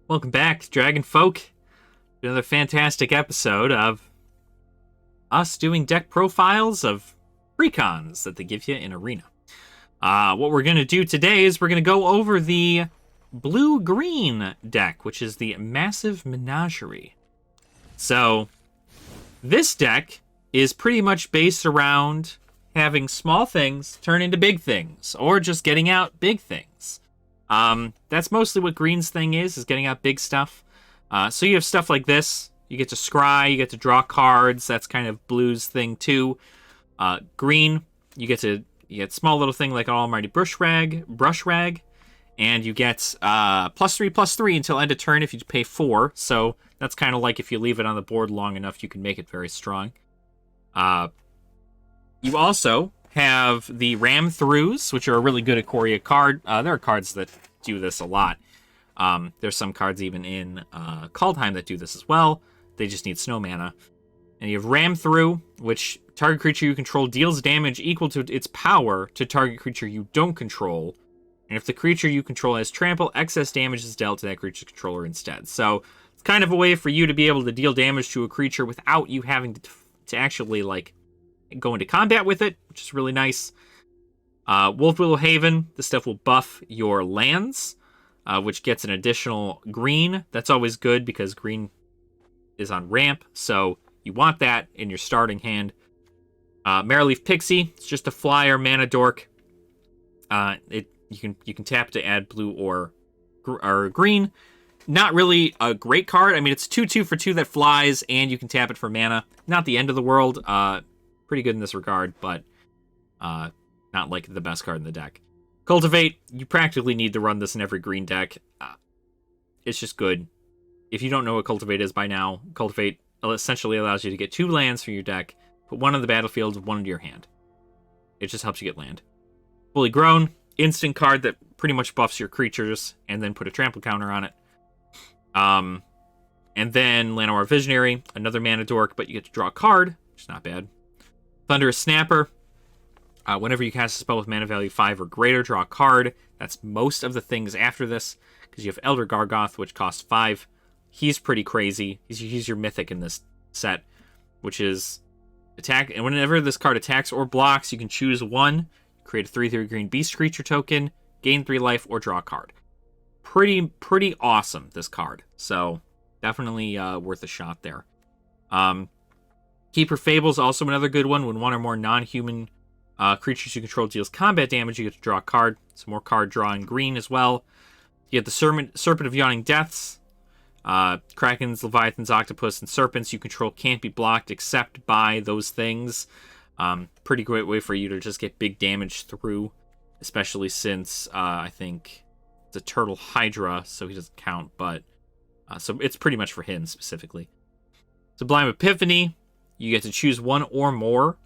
Welcome back, Dragon Folk. Another fantastic episode of us doing deck profiles of precons that they give you in Arena. What we're going to do today is we're going to go over the blue-green deck, which is the Massive Menagerie. So, this deck is pretty much based around having small things turn into big things, or just getting out big things. That's mostly what green's thing is getting out big stuff. So you have stuff like this. You get to scry, you get to draw cards. That's kind of blue's thing too. Green, you get small little thing like an almighty brush rag, and you get +3/+3 until end of turn if you pay 4. So that's kind of like if you leave it on the board long enough, you can make it very strong. You also have the Ram Throughs, which are a really good Ikoria card. There are cards that do this a lot. There's some cards even in Kaldheim that do this as well. They just need snow mana. And you have Ram Through, which target creature you control deals damage equal to its power to target creature you don't control. And if the creature you control has trample, excess damage is dealt to that creature's controller instead. So it's kind of a way for you to be able to deal damage to a creature without you having to actually go into combat with it, which is really nice. Wolf Willow Haven, this stuff will buff your lands, which gets an additional green. That's always good because green is on ramp, so you want that in your starting hand. Marrowleaf Pixie, it's just a flyer mana dork. You can tap to add blue or green. Not really a great card. I mean, it's 2/2 for 2 that flies, and you can tap it for mana. Not the end of the world. Pretty good in this regard, but not like the best card in the deck. Cultivate, you practically need to run this in every green deck. It's just good. If you don't know what Cultivate is by now, Cultivate essentially allows you to get 2 lands from your deck, put 1 on the battlefield, 1 into your hand. It just helps you get land. Fully Grown, instant card that pretty much buffs your creatures, and then put a trample counter on it. And then Llanowar Visionary, another mana dork, but you get to draw a card, which is not bad. Thunderous Snapper. Whenever you cast a spell with mana value 5 or greater, draw a card. That's most of the things after this, because you have Elder Gargoth, which costs 5. He's pretty crazy. He's your mythic in this set, which is attack. And whenever this card attacks or blocks, you can choose one, create a 3/3 green beast creature token, gain 3 life, or draw a card. Pretty awesome, this card. So definitely worth a shot there. Keeper Fable's also another good one. When 1 or more non-human creatures you control deals combat damage, you get to draw a card. Some more card drawing green as well. You get the Serpent of Yawning Depths. Krakens, Leviathans, Octopus, and Serpents you control can't be blocked except by those things. Pretty great way for you to just get big damage through, especially since I think it's a Turtle Hydra, so he doesn't count, but so it's pretty much for him specifically. Sublime Epiphany, you get to choose 1 or more.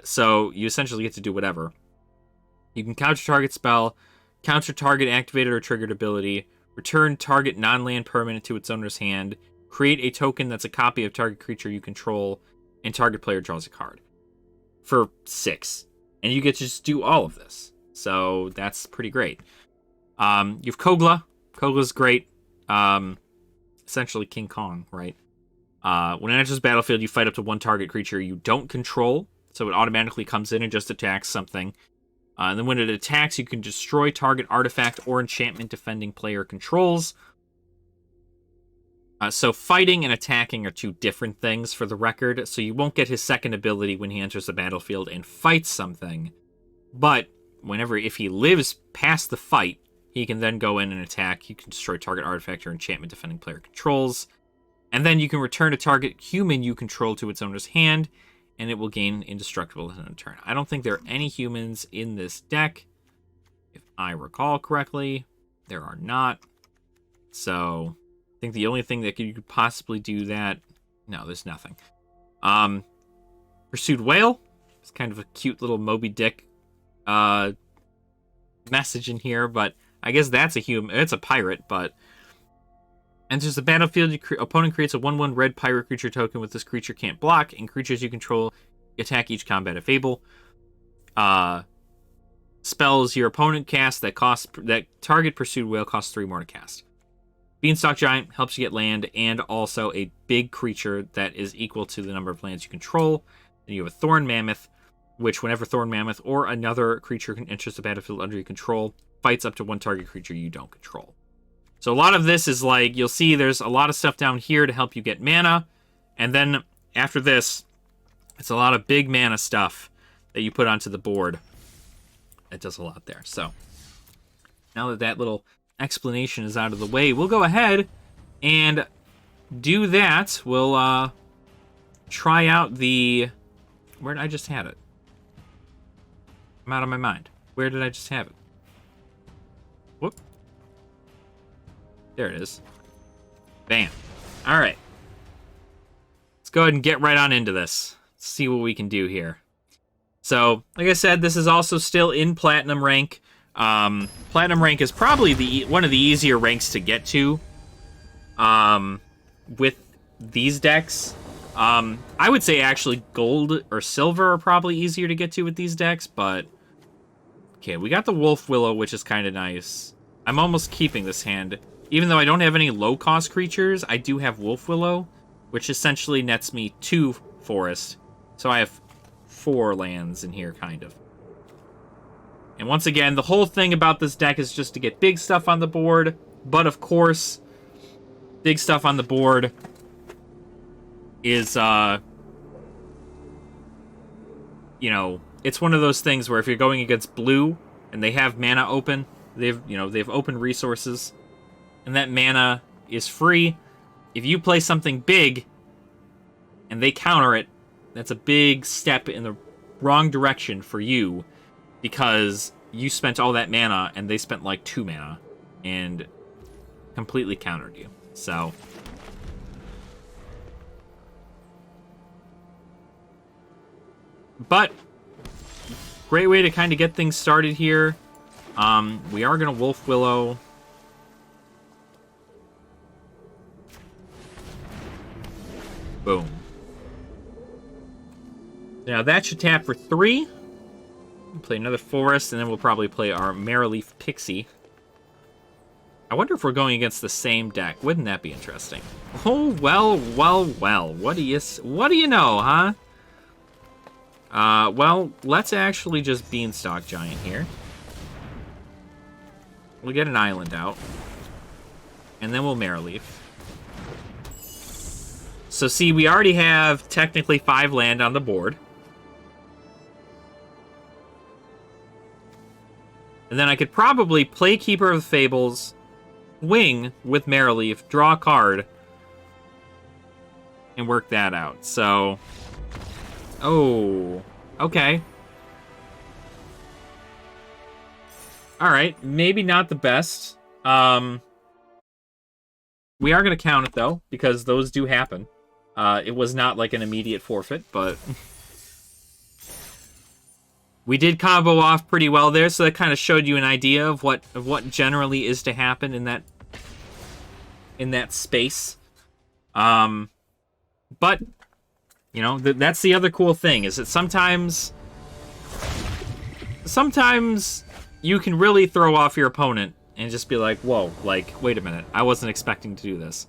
So you essentially get to do whatever. You can counter target spell, counter target activated or triggered ability, return target non-land permanent to its owner's hand, create a token that's a copy of target creature you control, and target player draws a card. For 6. And you get to just do all of this. So that's pretty great. You have Kogla. Kogla's great. Essentially King Kong, right? When it enters the battlefield, you fight up to 1 target creature you don't control, so it automatically comes in and just attacks something. And then when it attacks, you can destroy target artifact or enchantment defending player controls. So fighting and attacking are 2 different things for the record, so you won't get his second ability when he enters the battlefield and fights something. But if he lives past the fight, he can then go in and attack. You can destroy target artifact or enchantment defending player controls. And then you can return a target human you control to its owner's hand, and it will gain indestructible in a turn. I don't think there are any humans in this deck. If I recall correctly, there are not. So I think the only thing that you could possibly do that... No, there's nothing. Pursued Whale. It's kind of a cute little Moby Dick message in here, but I guess that's a human. It's a pirate, but... Enters the battlefield, opponent creates a 1/1 red pirate creature token with this creature can't block, and creatures you control attack each combat if able. Spells your opponent casts that target Pursued Whale costs 3 more to cast. Beanstalk Giant helps you get land and also a big creature that is equal to the number of lands you control. Then you have a Thorn Mammoth, which whenever Thorn Mammoth or another creature enters the battlefield under your control, fights up to one target creature you don't control. So a lot of this is like, you'll see there's a lot of stuff down here to help you get mana. And then after this, it's a lot of big mana stuff that you put onto the board. That does a lot there. So now that that little explanation is out of the way, we'll go ahead and do that. We'll try out the... Where did I just have it? I'm out of my mind. Where did I just have it? Whoop. There it is. Bam. All right. Let's go ahead and get right on into this. Let's see what we can do here. So, like I said, this is also still in Platinum rank. Platinum rank is probably one of the easier ranks to get to with these decks. I would say actually gold or silver are probably easier to get to with these decks, but okay, we got the Wolf Willow, which is kind of nice. I'm almost keeping this hand. Even though I don't have any low-cost creatures, I do have Wolf Willow, which essentially nets me 2 forest. So I have 4 lands in here, kind of. And once again, the whole thing about this deck is just to get big stuff on the board. But of course, big stuff on the board is, you know, it's one of those things where if you're going against blue and they have mana open, they've open resources, and that mana is free. If you play something big and they counter it, that's a big step in the wrong direction for you, because you spent all that mana and they spent like 2 mana and completely countered you. So but great way to kind of get things started here. We are going to Wolf Willow. Boom. Now that should tap for 3. We'll play another forest, and then we'll probably play our Marrowleaf Pixie. I wonder if we're going against the same deck. Wouldn't that be interesting? Oh, well. What do you know, huh? Well, let's actually just Beanstalk Giant here. We'll get an island out. And then we'll Marrowleaf. So see, we already have technically 5 land on the board. And then I could probably play Keeper of the Fables, wing with Marrowleaf, draw a card, and work that out. So, oh, okay. All right, maybe not the best. We are going to count it, though, because those do happen. It was not like an immediate forfeit, but we did combo off pretty well there, so that kind of showed you an idea of what generally is to happen in that space. But you know, that's the other cool thing, is that sometimes you can really throw off your opponent and just be like, whoa, like, wait a minute, I wasn't expecting to do this.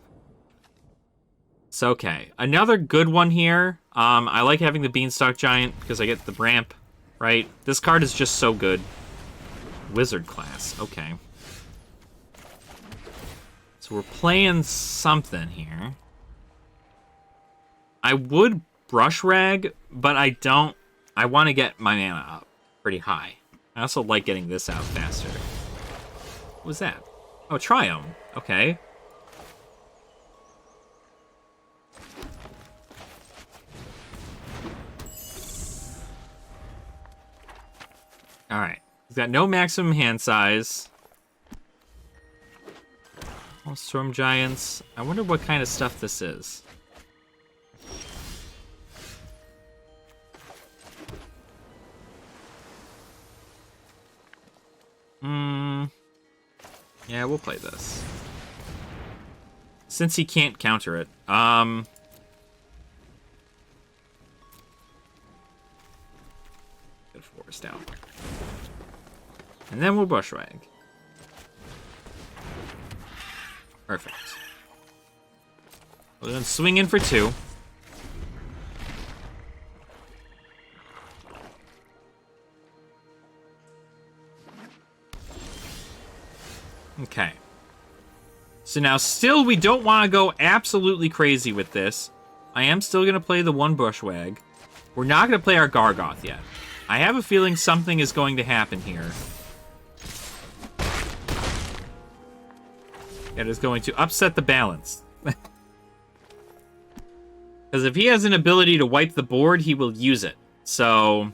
So, okay, another good one here. I like having the Beanstalk Giant because I get the ramp, right? This card is just so good. Wizard class, okay. So we're playing something here. I would Brush Rag, but I don't. I want to get my mana up pretty high. I also like getting this out faster. What was that? Oh, Triome. Okay. Alright. He's got no maximum hand size. Oh, Storm Giants. I wonder what kind of stuff this is. Yeah, we'll play this. Since he can't counter it. Get a forest out. And then we'll Brush Rag. Perfect. We're going to swing in for 2. Okay. So now still we don't want to go absolutely crazy with this. I am still going to play the 1 Bushwag. We're not going to play our Gargoth yet. I have a feeling something is going to happen here. That is going to upset the balance. Because if he has an ability to wipe the board, he will use it. So...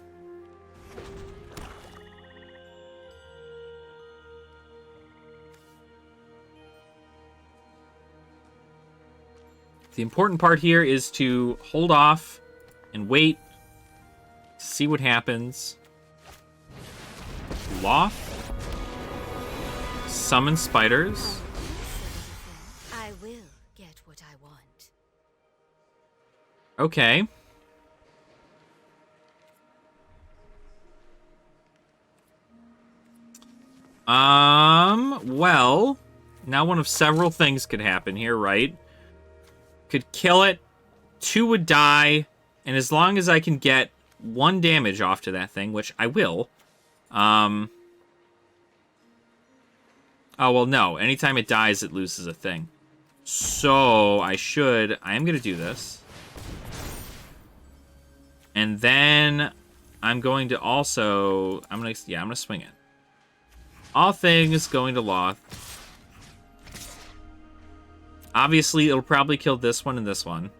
the important part here is to hold off and wait, see what happens. Loth. Summon spiders. I will get what I want. Okay. Well, now one of several things could happen here, right? Could kill it, 2 would die, and as long as I can get 1 damage off to that thing, which I will. Oh, well, no. Anytime it dies, it loses a thing. So, I am going to do this. And then, I'm going to also, I'm going to swing it. All things going to Loth. Obviously, it'll probably kill this one and this one.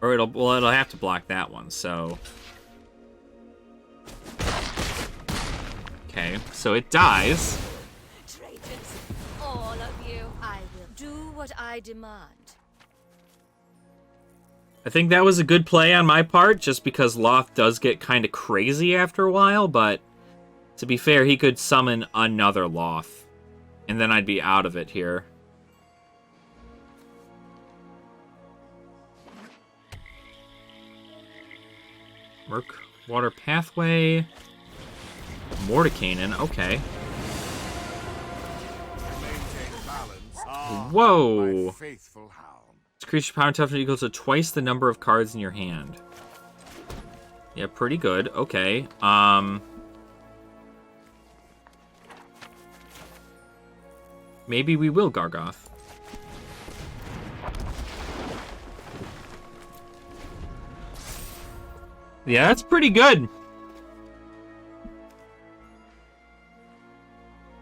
Or it'll have to block that one, so... Okay, so it dies. Traitors, all of you. I will do what I demand. I think that was a good play on my part, just because Loth does get kind of crazy after a while, but... to be fair, he could summon another Loth. And then I'd be out of it here. Merc Water Pathway. Mordenkainen, okay. Whoa! This creature power and toughness equals to twice the number of cards in your hand. Yeah, pretty good. Okay. Maybe we will Gargoth. Yeah, that's pretty good.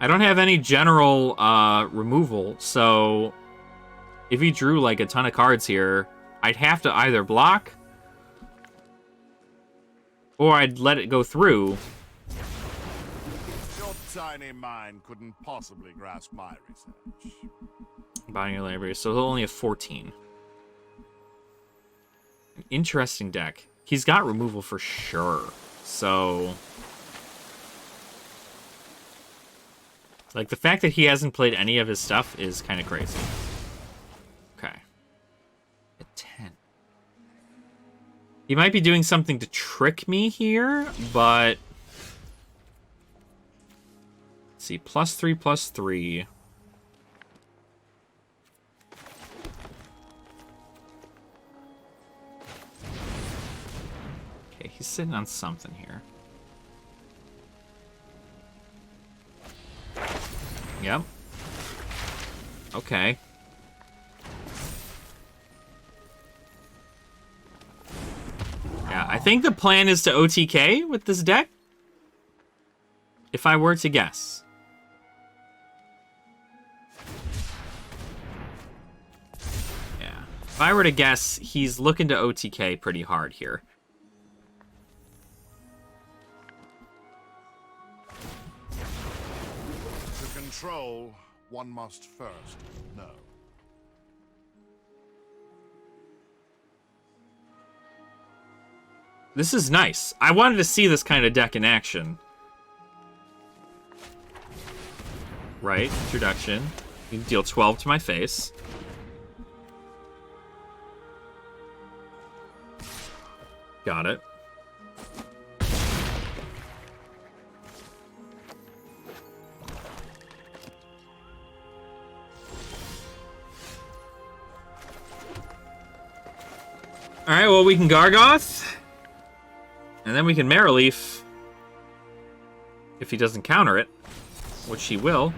I don't have any general removal, so if he drew like a ton of cards here, I'd have to either block or I'd let it go through. Your tiny mind couldn't possibly grasp my research. Buying your library, so he'll only have 14. An interesting deck. He's got removal for sure, so... like, the fact that he hasn't played any of his stuff is kind of crazy. Okay. At 10. He might be doing something to trick me here, but... let's see, +3/+3. Okay, he's sitting on something here. Yep. Okay. Yeah, I think the plan is to OTK with this deck. If I were to guess. Yeah. If I were to guess, he's looking to OTK pretty hard here. Control, one must first know. This is nice. I wanted to see this kind of deck in action. Right, introduction. You can deal 12 to my face. Got it. Alright, well, we can Gargoth. And then we can Maraleaf. If he doesn't counter it. Which he will.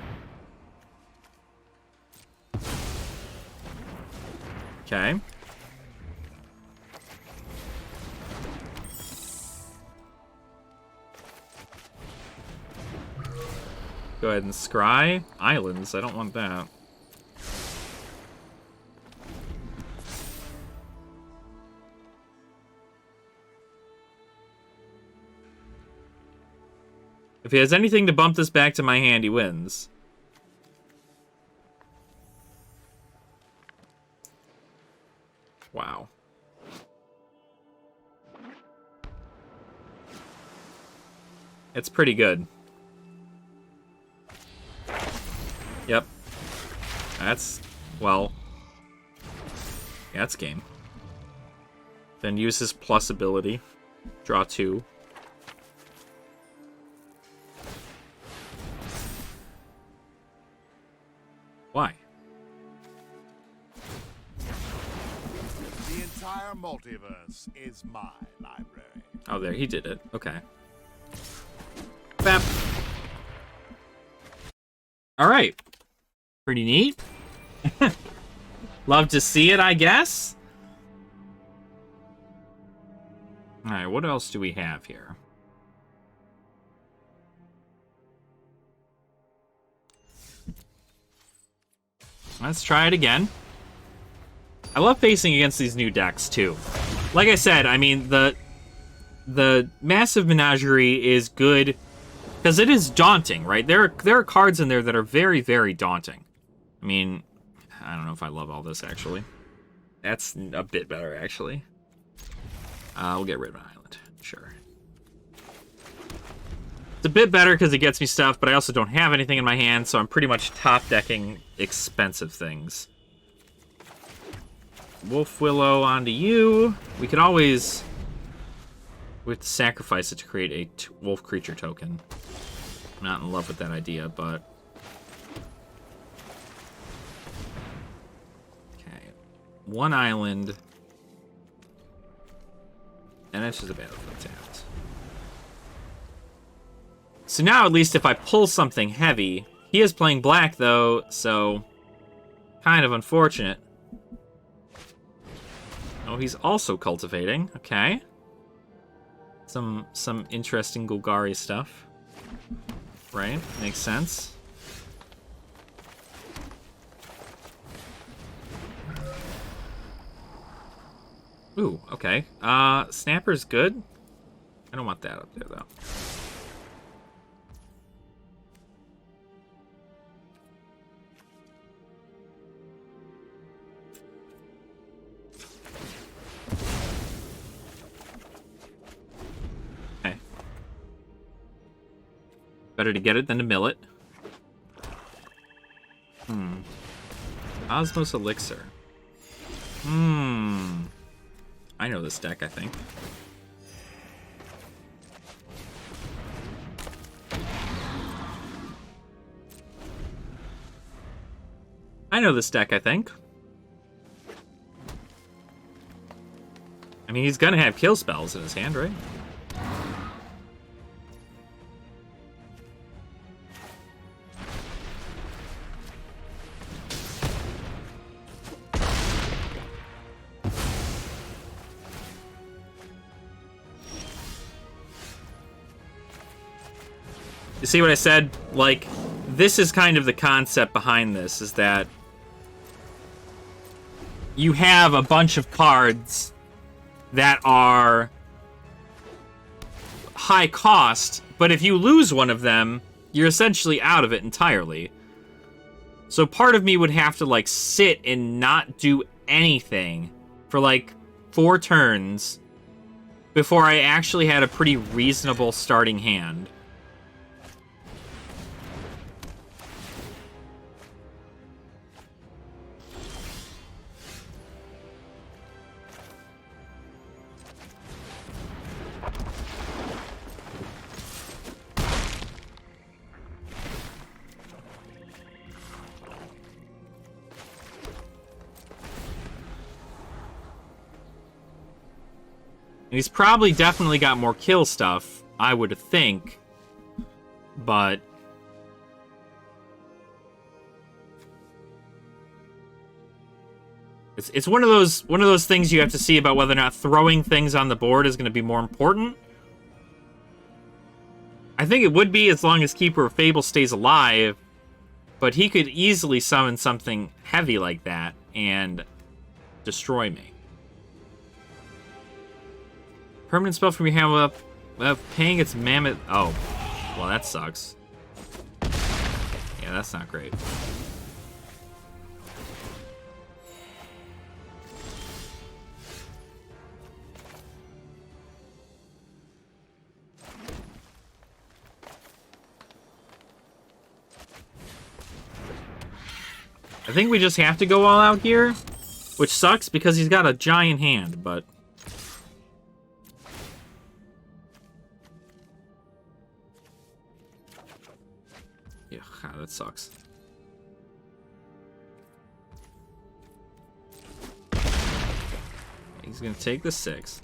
Okay. Go ahead and scry. Islands, I don't want that. If he has anything to bump this back to my hand, he wins. Wow. It's pretty good. Yep. That's, well... yeah, that's game. Then use his plus ability. Draw 2. Why? The entire multiverse is my library. Oh, there, he did it. Okay. Bap. Alright. Pretty neat. Love to see it, I guess. Alright, what else do we have here? Let's try it again. I love facing against these new decks, too. Like I said, I mean, the Massive Menagerie is good because it is daunting, right? There are cards in there that are very, very daunting. I mean, I don't know if I love all this, actually. That's a bit better, actually. We'll get rid of an island. Sure. It's a bit better because it gets me stuff, but I also don't have anything in my hand, so I'm pretty much top-decking expensive things. Wolf Willow onto you. We could always... we have to sacrifice it to create a wolf creature token. I'm not in love with that idea, but... okay. One island. And it's just a battlefield tapped. So now, at least if I pull something heavy... he is playing black, though, so... kind of unfortunate. Oh, he's also cultivating. Okay. Some interesting Golgari stuff. Right? Makes sense. Ooh, okay. Snapper's good. I don't want that up there, though. Okay. Better to get it than to mill it. Osmos Elixir. I know this deck, I think. I know this deck, I think. I mean, he's gonna have kill spells in his hand, right? You see what I said? Like, this is kind of the concept behind this, is that you have a bunch of cards that are high cost, but if you lose one of them, you're essentially out of it entirely. So part of me would have to, like, sit and not do anything for, like, 4 turns before I actually had a pretty reasonable starting hand. And he's probably definitely got more kill stuff, I would think. But it's one of those things you have to see about whether or not throwing things on the board is going to be more important. I think it would be as long as Keeper of Fable stays alive, but he could easily summon something heavy like that and destroy me. Permanent spell from your hand without paying its mammoth. Oh, well, that sucks. Yeah, that's not great. I think we just have to go all out here, which sucks because he's got a giant hand, but... yeah, that sucks. He's gonna take the 6.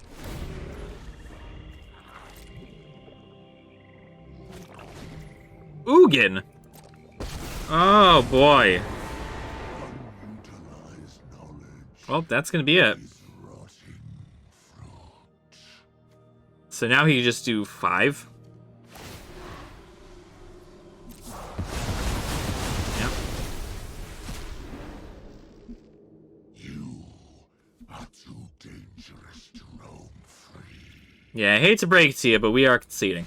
Ugin! Oh, boy. Well, that's gonna be it. So now he can just do 5. Yep. You are too dangerous to roam free. Yeah, I hate to break it to you, but we are conceding.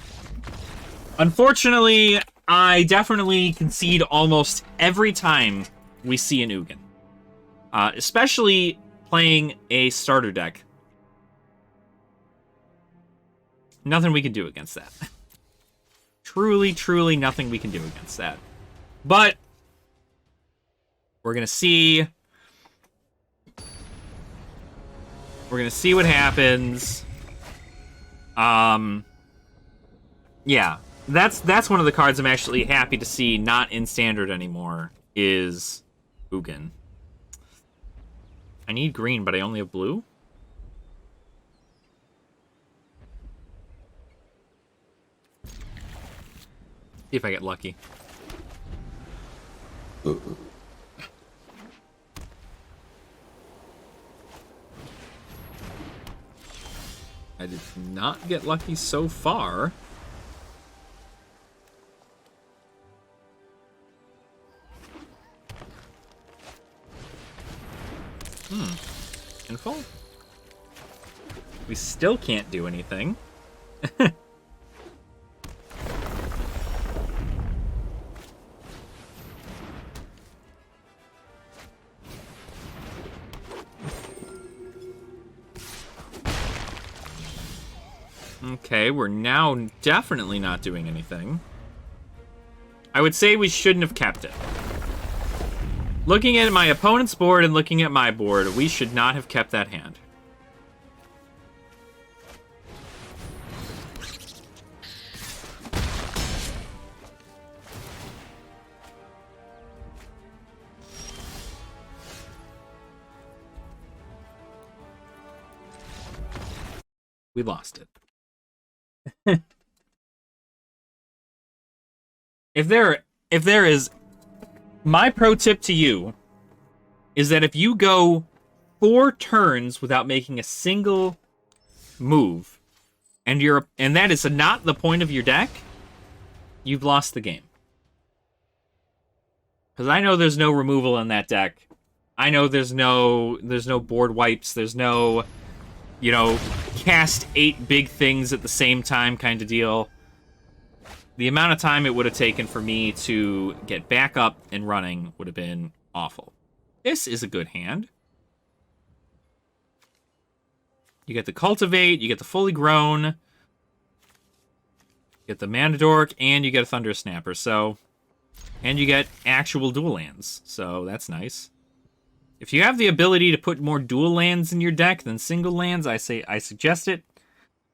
Unfortunately, I definitely concede almost every time we see an Ugin. Especially playing a starter deck. Nothing we can do against that. Truly, truly nothing we can do against that. But we're gonna see. We're gonna see what happens. Yeah, that's one of the cards I'm actually happy to see not in standard anymore. Is Ugin. I need green, but I only have blue. See if I get lucky. I did not get lucky so far. Info? We still can't do anything. Okay, we're now definitely not doing anything. I would say we shouldn't have kept it. Looking at my opponent's board and looking at my board, we should not have kept that hand. We lost it. If there is... My pro tip to you is that if you go 4 turns without making a single move, and that is not the point of your deck, you've lost the game. Because I know there's no removal in that deck. I know there's no board wipes. There's no, cast 8 big things at the same time kind of deal. The amount of time it would have taken for me to get back up and running would have been awful. This is a good hand. You get the Cultivate, you get the Fully Grown, you get the Manadork, and you get a Thunderous Snapper. And you get actual dual lands, so that's nice. If you have the ability to put more dual lands in your deck than single lands, I suggest it.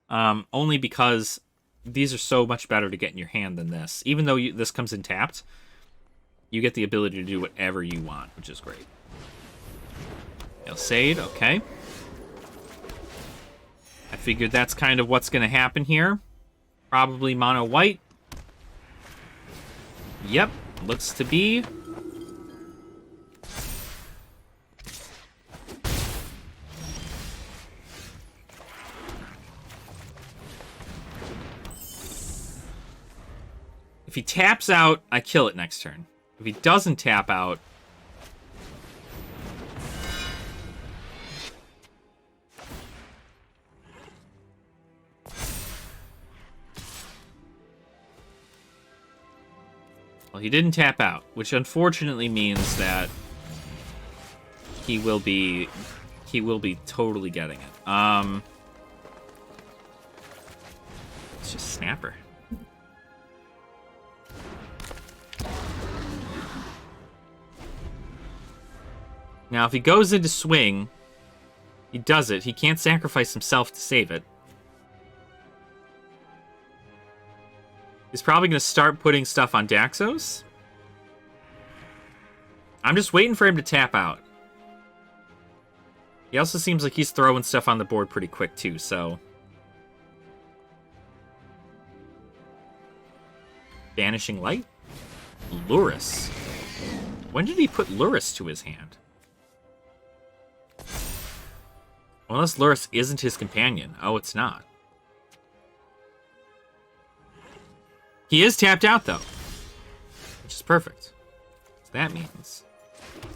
Only because these are so much better to get in your hand than this. Even though this comes in tapped, you get the ability to do whatever you want, which is great. Sade, okay. I figured that's kind of what's going to happen here. Probably mono white. Yep, looks to be. If he taps out, I kill it next turn. If he doesn't tap out... Well, he didn't tap out, which unfortunately means that he will be totally getting it. It's just Snapper. Now, if he goes into swing, he does it. He can't sacrifice himself to save it. He's probably going to start putting stuff on Daxos. I'm just waiting for him to tap out. He also seems like he's throwing stuff on the board pretty quick, too, so... Banishing Light? Lurrus. When did he put Lurrus to his hand? Unless Lurrus isn't his companion. Oh, it's not. He is tapped out, though. Which is perfect. So that means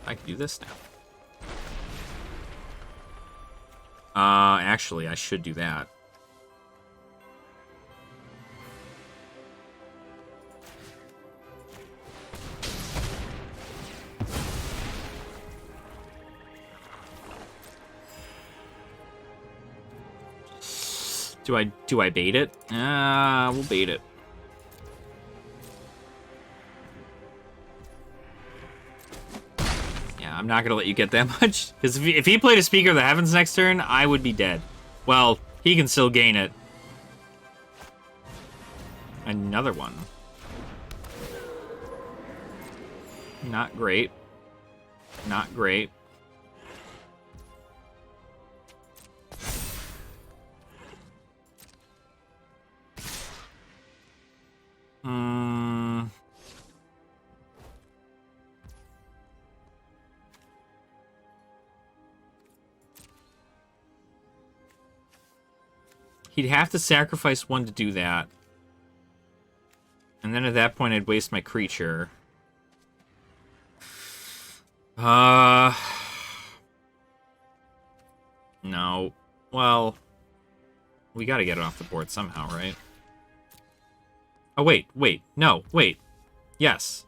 I can do this now. Actually, I should do that. Do I bait it? We'll bait it. Yeah, I'm not gonna let you get that much. Because if he played a Speaker of the Heavens next turn, I would be dead. Well, he can still gain it. Another one. Not great. Not great. He'd have to sacrifice one to do that. And then at that point, I'd waste my creature. No. Well, we gotta get it off the board somehow, right? Oh, wait. No, wait. Yes.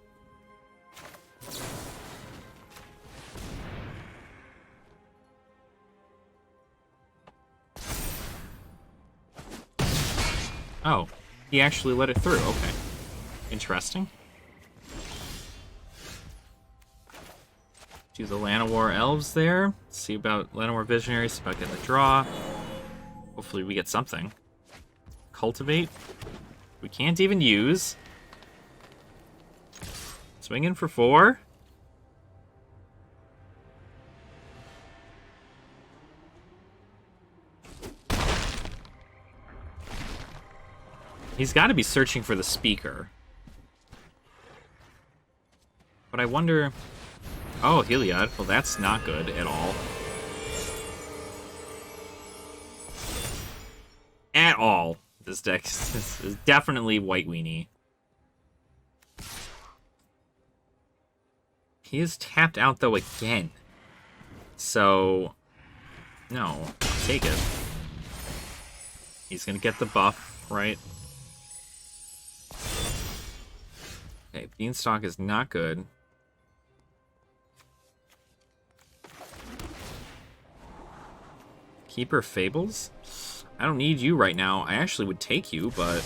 Oh, he actually let it through. Okay. Interesting. Do the Llanowar Elves there. See about Llanowar Visionaries, see about getting the draw. Hopefully we get something. Cultivate. We can't even use. Swinging for 4. He's got to be searching for the Speaker. But I wonder... Oh, Heliod. Well, that's not good at all. At all. This deck is definitely White Weenie. He is tapped out, though, again. So... No. Take it. He's gonna get the buff, right? Okay, Beanstalk is not good. Keeper Fables? I don't need you right now. I actually would take you, but...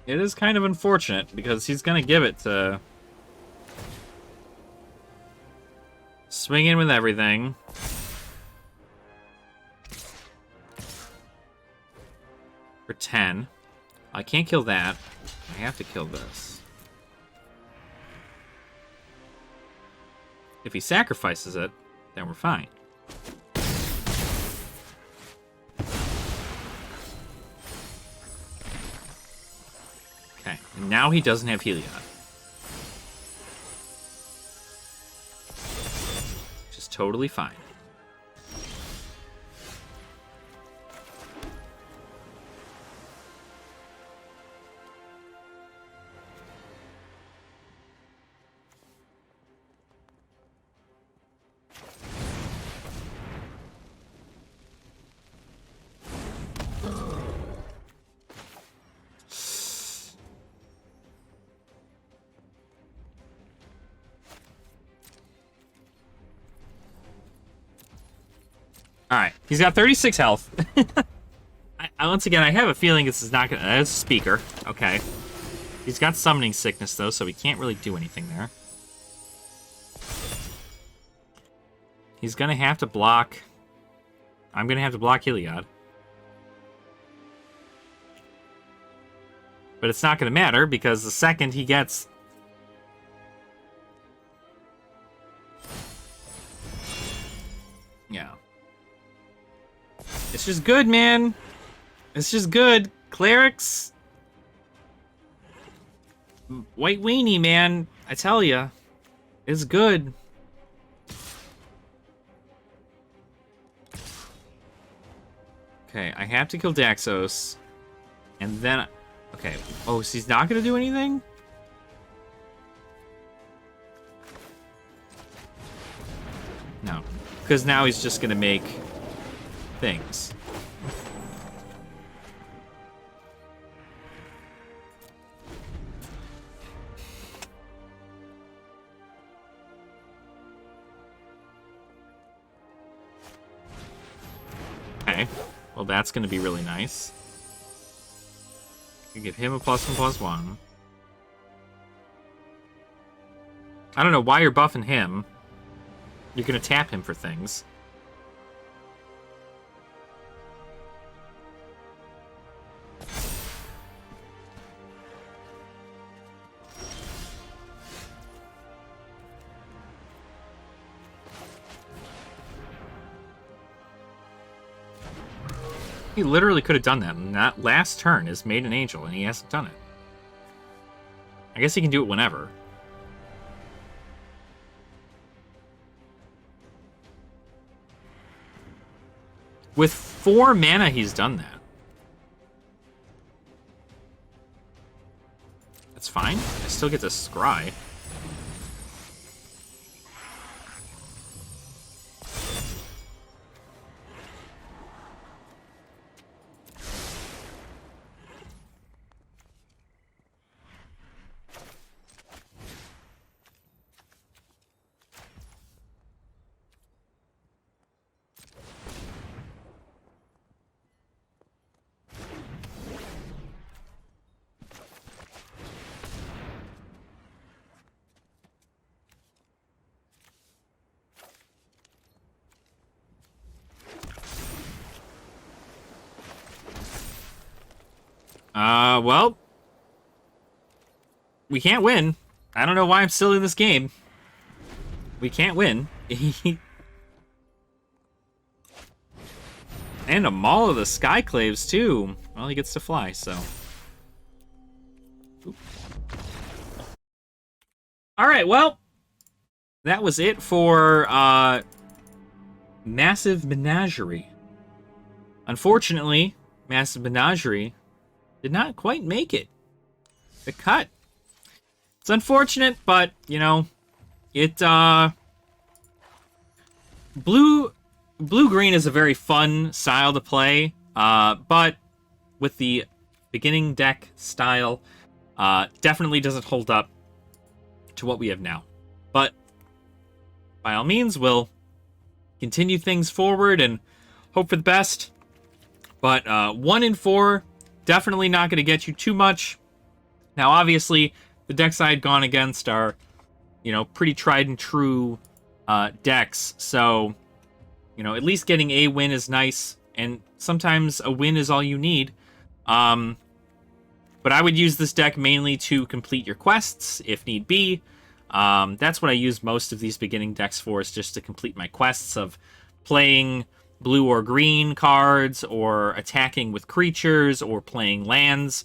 It is kind of unfortunate, because he's going to give it to... Swing in with everything. For 10. I can't kill that. I have to kill this. If he sacrifices it, then we're fine. Okay, and now he doesn't have Heliod. Which is totally fine. Alright, he's got 36 health. Once again, I have a feeling this is not gonna... That's a speaker. Okay. He's got summoning sickness, though, so he can't really do anything there. He's gonna have to block... I'm gonna have to block Heliod. But it's not gonna matter, because the second he gets... Yeah. It's just good, man. It's just good. Clerics. White weenie, man. I tell ya. It's good. Okay, I have to kill Daxos. And then... Okay. Oh, so he's not going to do anything? No. Because now he's just going to make... things. Okay. Well, that's going to be really nice. You give him a +1/+1. I don't know why you're buffing him. You're going to tap him for things. He literally could have done that. And that last turn is made an angel, and he hasn't done it. I guess he can do it whenever. With 4 mana, he's done that. That's fine. I still get to scry. Well, we can't win. I don't know why I'm still in this game. We can't win. And a Maul of the Skyclaves, too. Well, he gets to fly, so... Alright, well... That was it for, Massive Menagerie. Unfortunately, Massive Menagerie did not quite make it. The cut. It's unfortunate, but, you know, it, Blue-green is a very fun style to play, but with the beginning deck style, definitely doesn't hold up to what we have now. But, by all means, we'll continue things forward and hope for the best. But, 1 in 4, definitely not going to get you too much. Now, obviously, the decks I had gone against are, you know, pretty tried and true decks. So, you know, at least getting a win is nice, and sometimes a win is all you need. But I would use this deck mainly to complete your quests, if need be. That's what I use most of these beginning decks for, is just to complete my quests of playing blue or green cards, or attacking with creatures, or playing lands.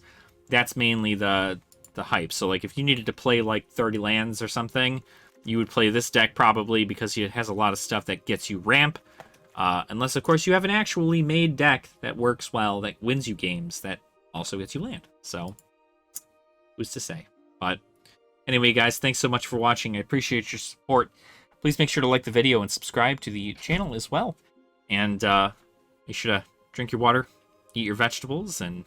That's mainly the hype. So, like, if you needed to play, like, 30 lands or something, you would play this deck probably, because it has a lot of stuff that gets you ramp. Unless, of course, you have an actually made deck that works well, that wins you games, that also gets you land. So, who's to say? But anyway, guys, thanks so much for watching. I appreciate your support. Please make sure to like the video and subscribe to the channel as well. And make sure to drink your water, eat your vegetables, and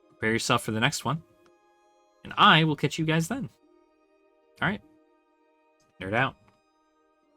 prepare yourself for the next one. And I will catch you guys then. All right. Nerd out.